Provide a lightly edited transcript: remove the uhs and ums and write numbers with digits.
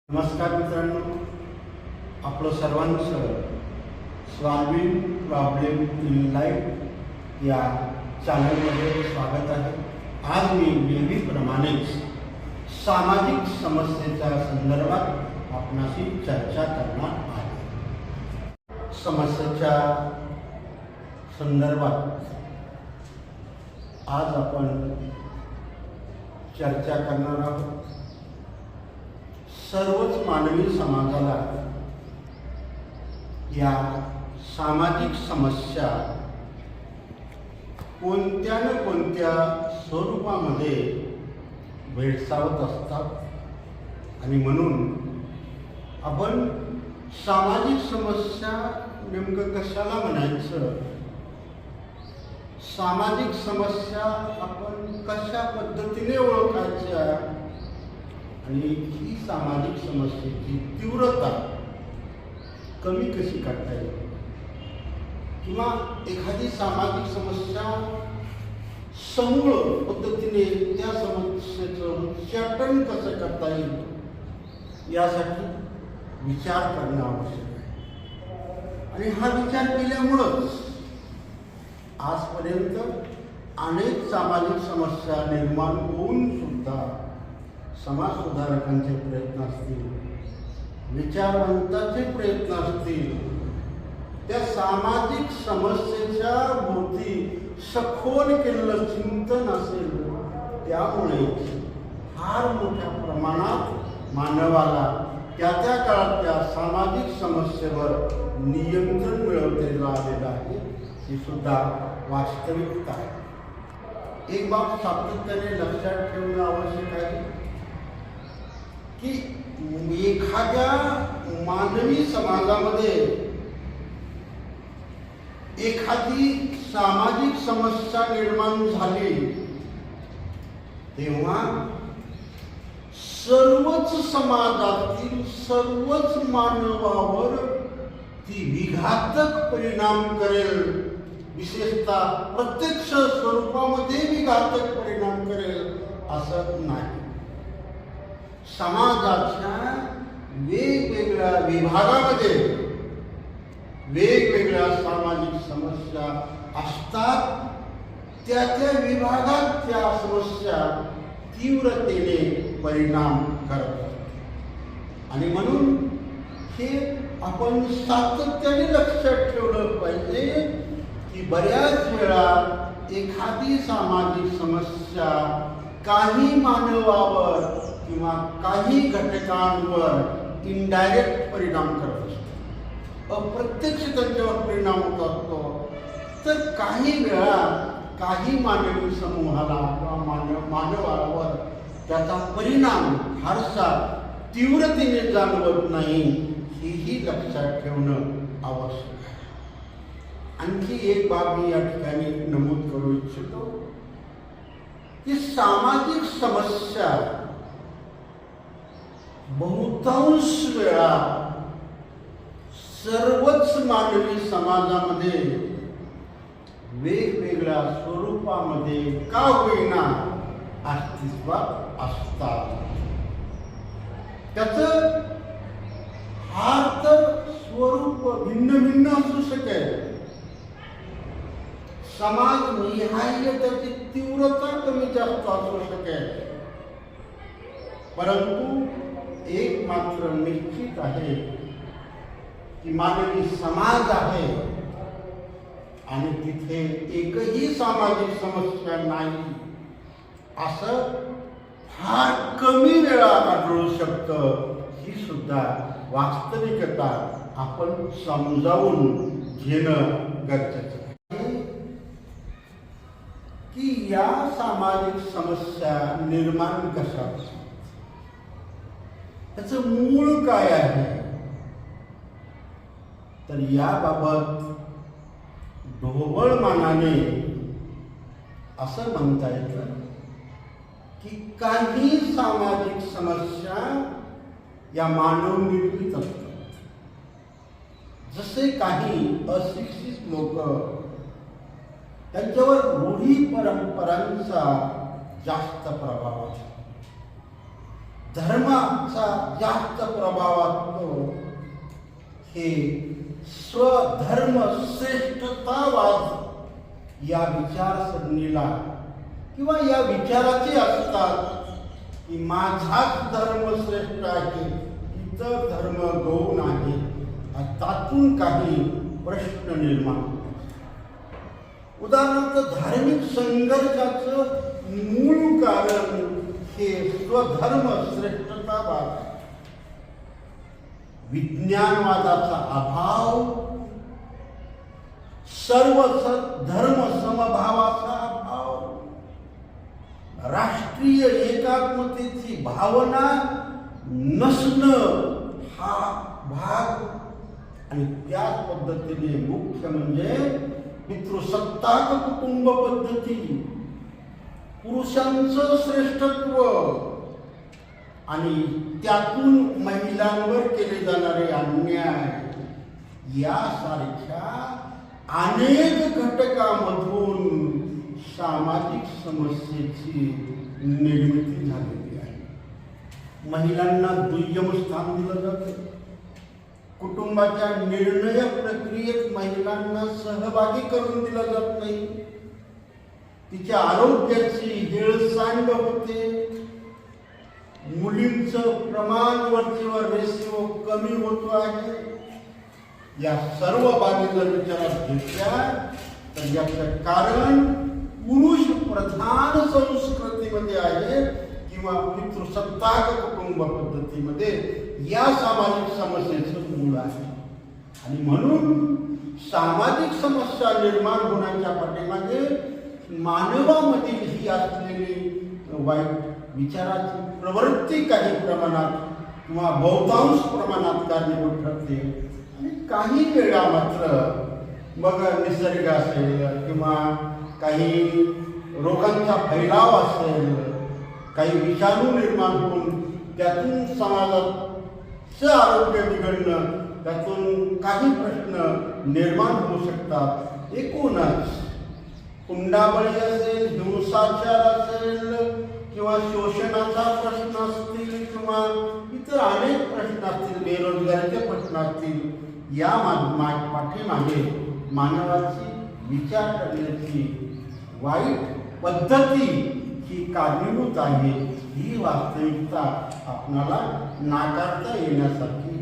नमस्कार मित्रांनो, आपलं सर्वांचं सॉल्विंग प्रॉब्लेम इन लाईफ या चॅनलमध्ये स्वागत आहे. आज मी नेहमीप्रमाणेच सामाजिक समस्येच्या संदर्भात आपणाशी चर्चा करणार आहे. समस्येच्या संदर्भात आज आपण चर्चा करणार आहोत. सर्वच मानवी समाजाला या सामाजिक समस्या कोणत्या न कोणत्या स्वरूपामध्ये भेडसावत असतात आणि म्हणून आपण सामाजिक समस्या नेमकं कशाला म्हणायचं, सामाजिक समस्या आपण कशा पद्धतीने ओळखायच्या आणि ही सामाजिक समस्येची तीव्रता कमी कशी करता येईल किंवा एखादी सामाजिक समस्या समूळ पद्धतीने त्या समस्येचं उच्चाटन कसं करता येईल यासाठी विचार करणं आवश्यक आहे. आणि हा विचार केल्यामुळंच आजपर्यंत अनेक सामाजिक समस्या निर्माण होऊन सुद्धा समाज सुधारकांचे प्रयत्न असतील, विचारवंतांचे प्रयत्न असतील, त्या सामाजिक समस्येच्या भोवती सखोल केलेलं चिंतन असेल, त्यामुळे फार मोठ्या प्रमाणात मानवाला त्या त्या काळात त्या सामाजिक समस्येवर नियंत्रण मिळवलेलं आलेलं आहे. ही सुद्धा वास्तविकता आहे. एक बाब सातत्याने लक्षात ठेवणं आवश्यक आहे की एखाद्या मानवी समाजामध्ये एखादी सामाजिक समस्या निर्माण झाली तेव्हा सर्वच समाजातील सर्वच मानवावर ती विघातक परिणाम करेल, विशेषतः प्रत्यक्ष स्वरूपामध्ये विघातक परिणाम करेल असं नाही. समाजाच्या वेगवेगळ्या विभागामध्ये वेगवेगळ्या सामाजिक समस्या असतात. त्या त्या विभागात त्या समस्या तीव्रतेने परिणाम करतात आणि म्हणून हे आपण सातत्याने लक्षात ठेवलं पाहिजे की बऱ्याच वेळा एखादी सामाजिक समस्या काही मानवावर किंवा काही घटकांवर इनडायरेक्ट परिणाम करत असतो, अप्रत्यक्ष त्यांच्यावर परिणाम होत असतो. तर काही वेळा काही मानवी समूहाला किंवा मानवावर त्याचा परिणाम फारसा तीव्रतेने जाणवत नाही, हेही लक्षात ठेवणं आवश्यक आहे. आणखी एक बाब मी या ठिकाणी नमूद करू इच्छितो की सामाजिक समस्या बहुतांश वेळा सर्वच मानवी समाजामध्ये वेगवेगळ्या स्वरूपामध्ये का होईना अस्तित्वात असतात. त्याचं फार तर स्वरूप भिन्न भिन्न असू शकेल, समाज निहाय त्याची तीव्रता कमी जास्त असू शकेल, परंतु एक मात्र निश्चित आहे की मानवी समाज आहे आणि तिथे एकही सामाजिक समस्या नाही असं फार कमी वेळा आढळू शकतं. ही सुद्धा वास्तविकता आपण समजावून घेणं गरजेचं आहे की या सामाजिक समस्या निर्माण कशा, त्याचं मूळ काय आहे. तर याबाबत ढोबळ मानाने असं म्हणता येतं की काही सामाजिक समस्या या मानवनिर्मित असतात. जसे काही अशिक्षित लोक, त्यांच्यावर रूढी परंपरांचा जास्त प्रभाव आहे. धर्माचा जास्त प्रभाव असतो हे स्वधर्म श्रेष्ठतावाद या विचारसरणीला किंवा या विचाराचे असतात की माझाच धर्म श्रेष्ठ आहे, इतर धर्म गौण आहे, त्यातून काही प्रश्न निर्माण होतात. उदाहरणार्थ धार्मिक संघर्षाचं मूळ कारण हे स्वधर्म श्रेष्ठतावाद आहे. विज्ञानवादाचा अभाव, सर्व धर्म समभावाचा अभाव, राष्ट्रीय एकात्मतेची भावना नसणं हा भाग आणि त्याच पद्धतीने मुख्य म्हणजे पितृसत्ताक कुटुंब पद्धती, पुरुषांचं श्रेष्ठत्व आणि त्यातून महिलांवर केले जाणारे अन्याय यासारख्या अनेक घटकामधून सामाजिक समस्येची निर्मिती झालेली आहे. महिलांना दुय्यम स्थान दिलं जातं. कुटुंबाच्या निर्णय प्रक्रियेत महिलांना सहभागी करून दिला जात नाही. तिच्या आरोग्याची हेळसांड होते. मुलींचं प्रमाण वरचेवर रेशिओ कमी होतो आहे. या सर्व बाबी जर विचारात घेतल्या तर याचं कारण पुरुष प्रधान संस्कृतीमध्ये आहे किंवा पितृसत्ताक कुटुंब पद्धतीमध्ये या सामाजिक समस्येचं मूळ आहे. आणि म्हणून सामाजिक समस्या निर्माण होण्याच्या पाठीमागे मानवामधील ही असलेली वाईट विचाराची प्रवृत्ती काही प्रमाणात किंवा बहुतांश प्रमाणात कारणीभूत ठरते. आणि काही वेळा मात्र मग निसर्ग असेल किंवा काही रोगांचा फैलाव असेल, काही विषाणू निर्माण होऊन त्यातून समाजाचं आरोग्य बिघडणं, त्यातून काही प्रश्न निर्माण होऊ शकतात. एकूणच हुंडाबळी असेल, हिंसाचार असेल किंवा शोषणाचा प्रश्न असतील किंवा इतर अनेक प्रश्न असतील, बेरोजगारीचे प्रश्न असतील, या पाठीमागे मानवाची विचार करण्याची वाईट पद्धती ही कारणीभूत आहे. ही वास्तविकता आपणाला नाकारता येण्यासारखी